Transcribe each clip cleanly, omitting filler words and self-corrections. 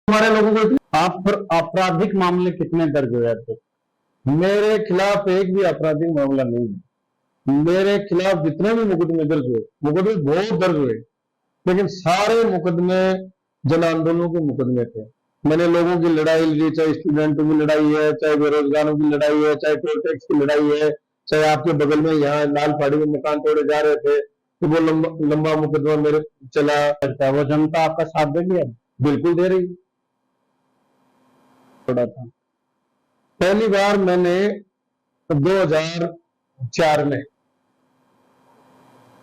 हमारे लोगों को आप आपराधिक मामले कितने दर्ज हुए थे? मेरे खिलाफ एक भी आपराधिक मामला नहीं है। मेरे खिलाफ जितने भी मुकदमे दर्ज हुए, मुकदमे बहुत दर्ज हुए, लेकिन सारे मुकदमे जन आंदोलनों के मुकदमे थे। मैंने लोगों की लड़ाई लड़ी, चाहे स्टूडेंटों की लड़ाई है, चाहे बेरोजगारों की लड़ाई है, चाहे टोल टैक्स की लड़ाई है, चाहे आपके बगल में यहाँ लाल पहाड़ी में मकान तोड़े जा रहे थे तो वो लंबा मुकदमा मेरे चला। वो जनता आपका साथ दे दिया? बिल्कुल दे रही। थोड़ा था। पहली बार मैंने 2004 में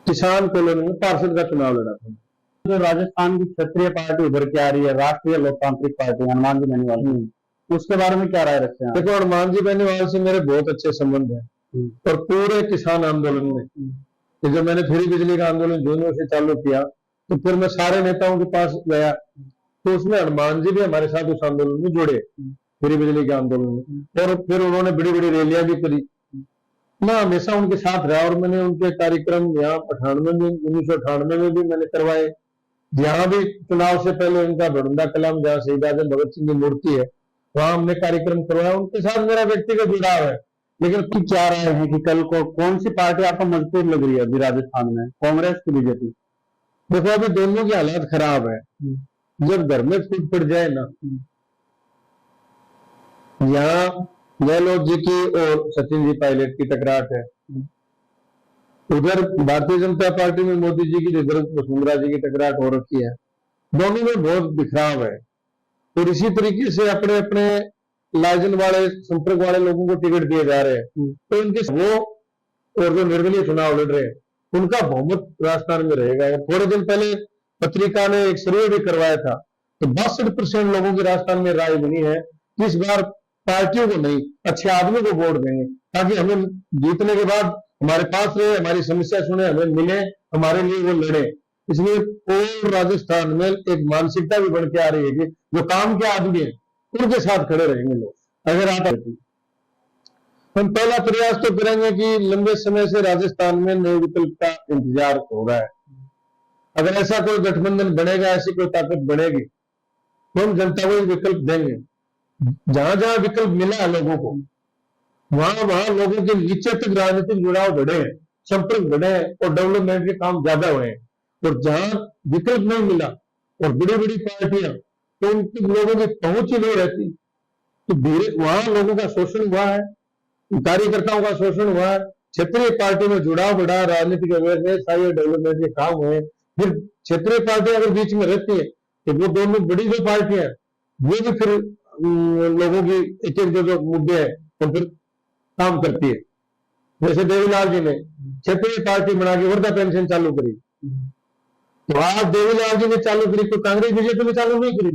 किसान कॉलोनी में पार्षद का चुनाव लड़ा था। जो राजस्थान की क्षत्रिय पार्टी उभर के आ रही है, राष्ट्रीय लोकतांत्रिक पार्टी, हनुमान जी बेनीवाल, उसके बारे में क्या राय रखते हैं? देखो, हनुमान जी बेनीवाल से मेरे बहुत अच्छे संबंध हैं और पूरे किसान आंदोलन में जब मैंने फ्री बिजली का आंदोलन जून से चालू किया तो फिर मैं सारे नेताओं के पास गया तो उसमें हनुमान जी भी हमारे साथ उस आंदोलन में जुड़े, फ्री बिजली के आंदोलन में, और फिर उन्होंने बड़ी बड़ी रैलियां भी करी। मैं हमेशा उनके साथ रहा और मैंने उनके कार्यक्रम यहाँ 1998 में भी मैंने करवाए। यहाँ भी चुनाव से पहले उनका बड़ुंदा कलाम, जहाँ शहीद आजम भगत सिंह की मूर्ति है, वहां हमने कार्यक्रम करवाया। उनके साथ मेरा व्यक्तिगत जुड़ाव है। लेकिन क्या राय है कि कल को कौन सी पार्टी आपको मजबूत लग रही है अभी राजस्थान में, कांग्रेस की बीजेपी? देखो, अभी दोनों की हालत खराब है। जब घर में फूट पड़ जाए ना, यहाँ गहलोत जी की और सचिन जी पायलट की टकराट है, उधर भारतीय जनता पार्टी में मोदी जी की, इधर वसुंधरा जी की टकराट हो रखी है। दोनों में बहुत बिखराव है और इसी तरीके से अपने अपने लाइजन वाले, संपर्क वाले लोगों को टिकट दिए जा रहे हैं। तो इनके वो और जो निर्दलीय चुनाव लड़ रहे हैं उनका बहुमत राजस्थान में रहेगा। थोड़े दिन पहले पत्रिका ने एक सर्वे भी करवाया था तो 62% लोगों की राजस्थान में राय बनी है कि इस बार पार्टियों को नहीं, अच्छे आदमी को वोट देंगे ताकि हमें जीतने के बाद हमारे पास रहे, हमारी समस्या सुने, हमें मिले, हमारे लिए वो लड़े। इसलिए पूर्ण राजस्थान में एक मानसिकता भी बन के आ रही है कि जो काम के आदमी है उनके साथ खड़े रहेंगे लोग। अगर आप हम पहला प्रयास तो करेंगे कि लंबे समय से राजस्थान में नए विकल्प का इंतजार हो रहा है। अगर ऐसा कोई गठबंधन बनेगा, ऐसी कोई ताकत बनेगी तो हम जनता को विकल्प देंगे। जहां जहां विकल्प मिला है लोगों को, वहां वहां लोगों के नीचे तक राजनीतिक जुड़ाव बढ़े हैं, संपर्क बढ़े हैं और डेवलपमेंट के काम ज्यादा हुए हैं। और जहां विकल्प नहीं मिला और बड़ी बड़ी पार्टियां, तो उनके लोगों की पहुंच ही नहीं रहती, तो धीरे वहां लोगों का शोषण हुआ है, कार्यकर्ताओं का शोषण हुआ है। क्षेत्रीय पार्टी में जुड़ाव बढ़ा, राजनीतिक अवेयरनेस आई, डेवलपमेंट के काम हुए। फिर क्षेत्रीय पार्टी अगर बीच में रहती है तो वो दोनों बड़ी जो पार्टियां वो भी फिर लोगों की एक एक जो मुद्दे हैं तो फिर काम करती है। जैसे देवीलाल जी ने क्षेत्रीय पार्टी बना के वृद्धा पेंशन चालू करी, तो आज देवीलाल जी ने चालू करी तो कांग्रेस बीजेपी ने चालू नहीं करी।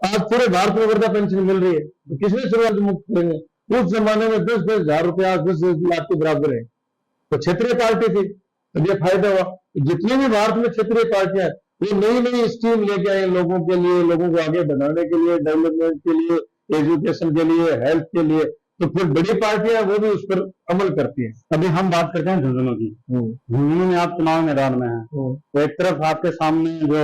आज पूरे भारत में वृद्धा पेंशन मिल रही है, तो किसने शुरुआत मुक्त करेंगे? उस जमाने में 10-10 हजार रुपया, 10 लाख के बराबर है, तो क्षेत्रीय पार्टी थी, तो ये फायदा हुआ। जितनी भी भारत में क्षेत्रीय पार्टियां वो नई नई स्कीम लेके आए लोगों के लिए, लोगों को आगे बढ़ाने के लिए, डेवलपमेंट के लिए, एजुकेशन के लिए, हेल्थ के लिए, तो फिर बड़ी पार्टियां वो भी उस पर अमल करती है। अभी हम बात करते हैं झुंझुनू की। झुंझुनू में आप चुनाव मैदान में हैं, तो एक तरफ आपके सामने जो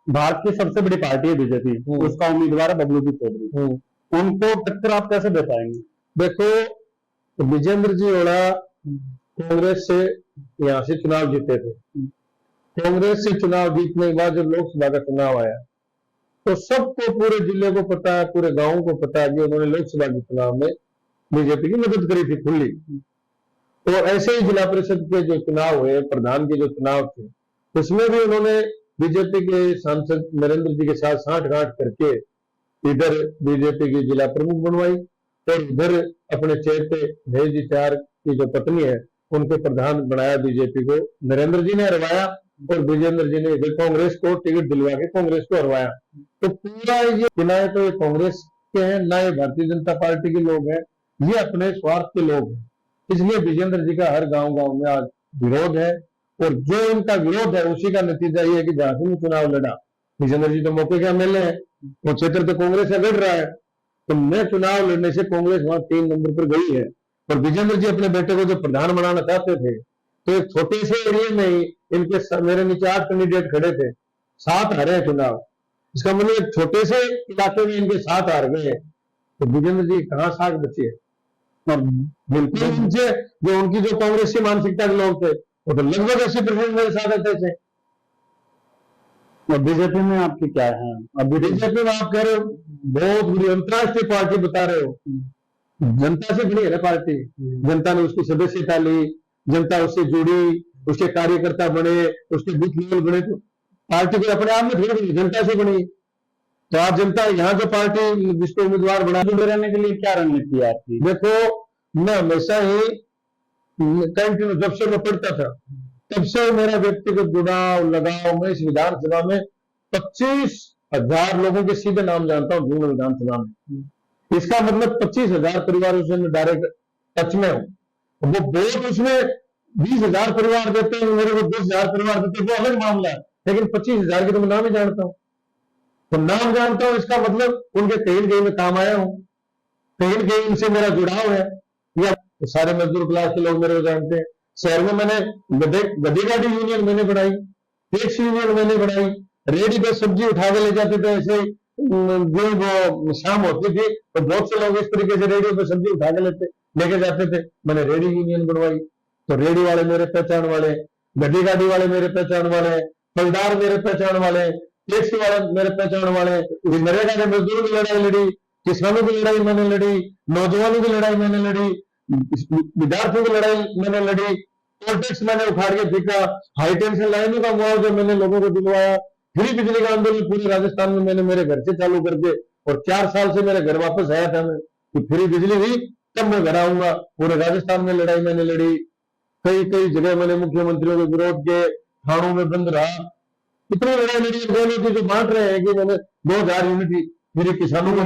भारत की सबसे बड़ी पार्टी है बीजेपी, उसका उम्मीदवार है बबलू जी चौधरी, उनको टक्कर आप कैसे दे पाएंगे? देखो, विजेंद्र जी ओड़ा कांग्रेस से यहाँ से चुनाव जीते थे। कांग्रेस से चुनाव जीतने के बाद जब लोकसभा का चुनाव आया तो सबको, पूरे जिले को पता है, पूरे गांव को पता है कि उन्होंने लोकसभा के चुनाव में बीजेपी की मदद करी थी खुली। और ऐसे ही जिला परिषद के जो चुनाव हुए, प्रधान के जो चुनाव थे, उसमें भी उन्होंने बीजेपी के सांसद नरेंद्र जी के साथ साठ-गांठ करके इधर बीजेपी की जिला प्रमुख बनवाई और उधर अपने चेहरे भेज जी चार की जो पत्नी है उनके प्रधान बनाया बीजेपी को। नरेंद्र जी ने हरवाया और विजेंद्र जी ने इधर कांग्रेस को टिकट दिलवा के कांग्रेस को हरवाया। तो पूरा ये ना तो ये कांग्रेस के हैं, ना ये भारतीय जनता पार्टी के लोग हैं, ये अपने स्वार्थ के लोग हैं। इसलिए विजेंद्र जी का हर गांव गांव में आज विरोध है और जो इनका विरोध है उसी का नतीजा ये है कि जहां से चुनाव लड़ा, विजेंद्र जी तो मौके के एमएलए हैं, वो क्षेत्र तो कांग्रेस से लड़ रहा है, तो मैं चुनाव लड़ने से कांग्रेस वहां 3 नंबर पर गई है। और विजेंद्र जी अपने बेटे को जो प्रधान बनाना चाहते थे तो एक छोटे से एरिया में ही इनके मेरे नीचे 8 कैंडिडेट खड़े थे, 7 हारे चुनाव, इसका मतलब एक छोटे से इलाके में इनके साथ हार गए, तो विजेंद्र जी कहाँ साख बचे। और बिल्कुल इनसे जो उनकी जो कांग्रेस की मानसिकता के लोग थे वो तो लगभग 80% मेरे साथ रहते थे। और बीजेपी में आपकी क्या है? अभी बीजेपी में आप कह रहे हो बहुत बुरी अंतर्राष्ट्रीय पार्टी बता रहे हो, जनता से बनी है ना पार्टी, जनता ने उसकी सदस्यता ली, जनता उससे जुड़ी, उसके कार्यकर्ता बने, उसके बूथ लेवल बने, तो पार्टी को अपने आप में थोड़ी बनी, जनता से बनी। तो आप जनता यहाँ जो पार्टी जिसको उम्मीदवार बना रहने के लिए क्या रणनीति है आपकी? देखो मैं हमेशा ही कंटिन्यू जब से मैं पढ़ता था तब से मेरा व्यक्तिगत जुड़ाव लगाव, मैं इस विधानसभा में 25,000 लोगों के सीधे नाम जानता हूँ जून विधानसभा में। इसका मतलब 25,000 परिवारों से मैं डायरेक्ट टच में हूँ। वो वोट उसमें 20,000 परिवार देते हैं, मेरे को 10,000 परिवार देते हैं, वो अलग मामला है, लेकिन 25,000 के तो मैं नाम ही जानता हूँ। तो नाम जानता हूँ इसका मतलब उनके कहीं न कहीं में काम आया हूँ, कहीं न कहीं उनसे मेरा जुड़ाव है। या तो सारे मजदूर क्लास के लोग मेरे को जानते हैं। शहर में मैंने गधी गाड़ी यूनियन मैंने बनाई, टैक्स यूनियन मैंने बनाई, रेडी पे सब्जी उठा के ले जाते थे, ऐसे जो वो शाम होती थी तो बहुत से लोग इस तरीके से रेडियो पे सब्जी उठा के लेके जाते थे, मैंने रेडी यूनियन बनवाई। तो रेडी वाले मेरे पहचान वाले, गड्डी गाड़ी वाले मेरे पहचान वाले, फलदार मेरे पहचान वाले, टैक्सी वाले मेरे पहचान वाले, नरेगा के मजदूरों की लड़ाई लड़ी, किसानों की लड़ाई मैंने लड़ी, नौजवानों की लड़ाई मैंने लड़ी, विद्यार्थियों की लड़ाई मैंने लड़ी, टोल टैक्स मैंने उखाड़ के फेंका, हाई टेंशन लाइनों का मुआवजा मैंने लोगों को दिलवाया, फ्री बिजली का आंदोलन पूरे राजस्थान में मैंने मेरे घर से चालू करके, और 4 साल से मेरे घर वापस आया था मैं कि फ्री बिजली हुई तब मैं घर आऊंगा। पूरे राजस्थान में लड़ाई मैंने लड़ी, कई कई जगह मैंने मुख्यमंत्रियों के विरोध के थानों में बंद रहा, इतनी लड़ाई लड़ी। दोनों की जो बांट रहे हैं कि मैंने 2000 यूनिट मेरे किसानों को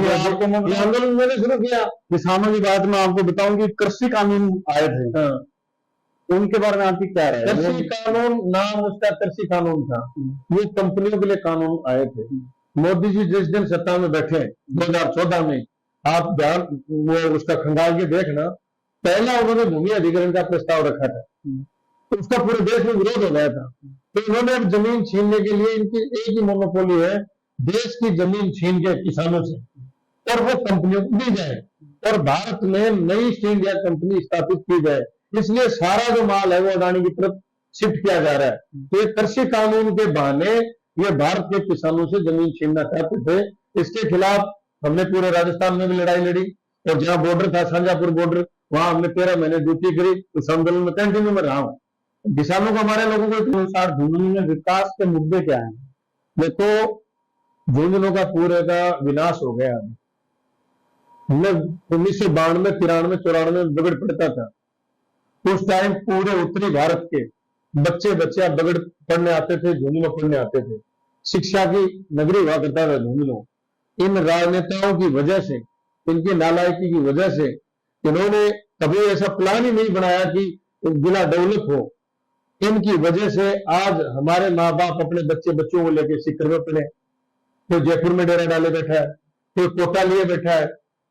आंदोलन मैंने शुरू किया। किसानों की बात मैं आपको बताऊं कि कृषि कानून आए थे, उनके बारे में आपकी क्या राय है? कृषि कानून नाम उसका कृषि कानून था, ये कंपनियों के लिए कानून आए थे। मोदी जी जिस दिन सत्ता में बैठे 2014 में, आप ध्यान वो उसका खंगाल के देखना, पहला उन्होंने भूमि अधिग्रहण का प्रस्ताव रखा था, तो उसका पूरे देश में विरोध हो गया था। तो इन्होंने अब जमीन छीनने के लिए, इनकी एक ही मोनोपोली है, देश की जमीन छीन के किसानों से और वो कंपनियों को दी जाए और भारत में नई ईस्ट इंडिया कंपनी स्थापित की जाए। इसलिए सारा जो माल है वो अडानी की तरफ शिफ्ट किया जा रहा है। तो ये कृषि कानून के बहाने ये भारत के किसानों से जमीन छीनना चाहते थे। इसके खिलाफ हमने पूरे राजस्थान में भी लड़ाई लड़ी, और जहां बॉर्डर था शाहजहांपुर बॉर्डर, वहां हमने 13 महीने ड्यूटी करी। उस आंदोलन में कंटिन्यू में रहा हूं। किसानों को, हमारे लोगों को अनुसार झुंझुनू में विकास के मुद्दे क्या है? देखो, झुंझुनू का पूरे का विनाश हो गया। हमने 1992, 93, 94 में बगड़ पड़ता था। उस टाइम पूरे उत्तरी भारत के बच्चे अब बगड़ पढ़ने आते थे, झुंझुनू पढ़ने आते थे। शिक्षा की नगरी हुआ करता था झुंझुनू। इन राजनेताओं की वजह से, इनकी नालायकी की वजह से, इन्होंने कभी ऐसा प्लान ही नहीं बनाया कि जिला डेवलप हो। इनकी वजह से आज हमारे माँ बाप अपने बच्चों को लेकर सिक्कर में पड़े। कोई जयपुर में डेरा डाले बैठा है, कोई कोटा लिए बैठा है,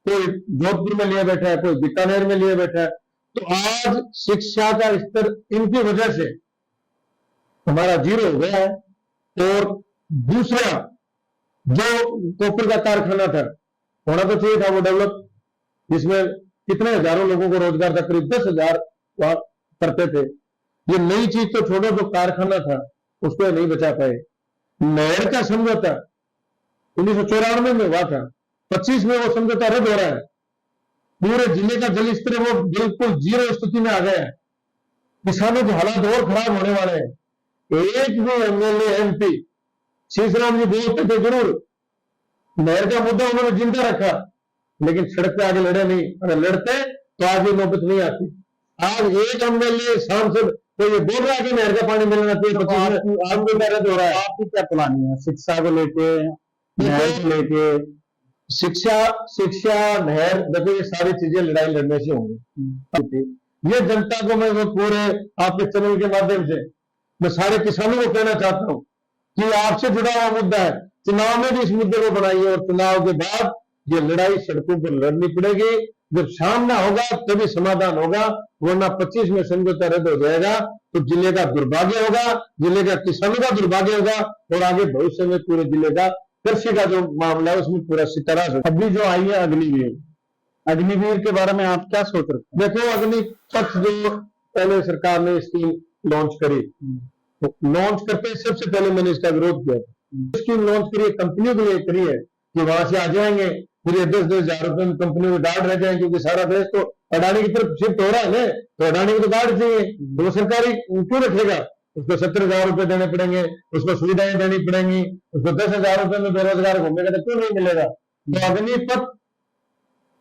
कोई जोधपुर में लिए बैठा है, कोई बीकानेर में लिए बैठा है। तो आज शिक्षा का स्तर इनकी वजह से हमारा जीरो हो गया है। और दूसरा, जो कॉपर का कारखाना था, होना तो चाहिए था वो डेवलप, जिसमें कितने हजारों लोगों को रोजगार था, करीब 10,000 करते थे। ये नई चीज तो छोड़ो, जो कारखाना था उसको नहीं बचा पाए। नहर का समझौता 1994 में हुआ था, 25 में वो समझौता रद्द हो रहा है। पूरे जिले का जल स्तर वो बिल्कुल जीरो स्थिति में आ गया है। किसानों के हालात और खराब होने वाले हैं। एक भी एमएलए एमपी, शीशराम जी बोलते थे जरूर, नहर का मुद्दा उन्होंने जिंदा रखा, लेकिन सड़क पे आगे लड़े नहीं। अगर लड़ते तो आज ये नौबत नहीं आती। आज एक एमएलए सांसद तो ये बोल रहा है कि नहर का पानी मिलना चाहिए, तो आज भी रद्द हो रहा है। आपकी क्या प्लानिंग है शिक्षा को लेके, नहर को लेके? शिक्षा, नहर, देखो ये सारी चीजें लड़ाई लड़ने से होंगी। ये जनता को मैं पूरे आपके चैनल के माध्यम से मैं सारे किसानों को कहना चाहता हूँ कि आपसे जुड़ा हुआ मुद्दा है, चुनाव में भी इस मुद्दे को बनाइए, और चुनाव के बाद ये लड़ाई सड़कों पर लड़नी पड़ेगी। जब सामना होगा तभी समाधान होगा, वरना 25 में समझौता रद्द हो जाएगा तो जिले का दुर्भाग्य होगा, जिले का किसानों का दुर्भाग्य होगा, और आगे भविष्य में पूरे जिले का कृषि का जो मामला है उसमें पूरा तरह से। अभी जो आई है अग्निवीर, अग्निवीर के बारे में आप क्या सोच रहे हैं? देखो, अग्निपथ जो पहले सरकार ने स्कीम लॉन्च करी, तो लॉन्च करते ही सबसे पहले मैंने इसका विरोध किया था। स्कीम लॉन्च करी कंपनियों के लिए करी है कि वहां से आ जाएंगे, फिर 10-10 हजार रुपए में कंपनियों में गार्ड रह जाएंगे, क्योंकि सारा देश तो अडानी की तरफ शिफ्ट हो रहा है ना, तो अडानी को तो गार्ड चाहिए, तो वो सरकारी क्यों रखेगा? उसको 70,000 रुपए देने पड़ेंगे, उसको सुविधाएं देनी पड़ेंगी, उसको 10,000 रुपए में बेरोजगार घूमेगा तो क्यों नहीं मिलेगा? तो अग्निपथ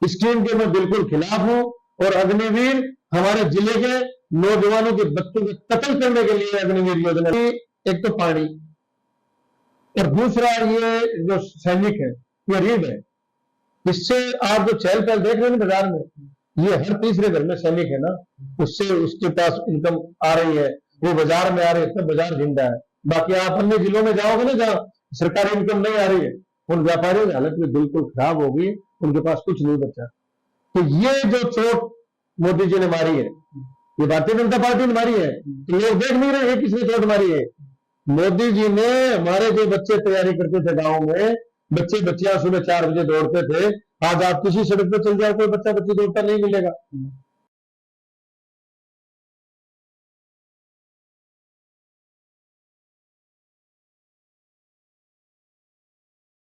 स्कीम के मैं बिल्कुल खिलाफ हूं, और अग्निवीर हमारे जिले के नौजवानों के बच्चों के कत्ल करने के लिए अग्निवीर योजना। एक तो पानी, और दूसरा ये जो सैनिक है ये रीढ़ है, इससे आप जो चहल पहल देख रहे हैं बाजार में, ये हर तीसरे घर में सैनिक है ना, उससे उसके पास इनकम आ रही है, वो बाजार में आ रही है, तो बाजार जिंदा है। बाकी आप अन्य जिलों में जाओगे ना जहाँ सरकारी इनकम नहीं आ रही है, उन व्यापारियों की हालत में बिल्कुल खराब हो गई, उनके पास कुछ नहीं बचा। तो ये जो चोट मोदी जी ने मारी है, ये भारतीय जनता पार्टी ने मारी है, तो लोग देख नहीं रहे किसने चोट मारी है। मोदी जी ने, हमारे जो बच्चे तैयारी करते थे गाँव में, बच्चे बच्चियां सुबह 4 बजे दौड़ते थे, आज आप किसी सड़क पर चल जाओ, कोई बच्चा बच्ची दौड़ता नहीं मिलेगा।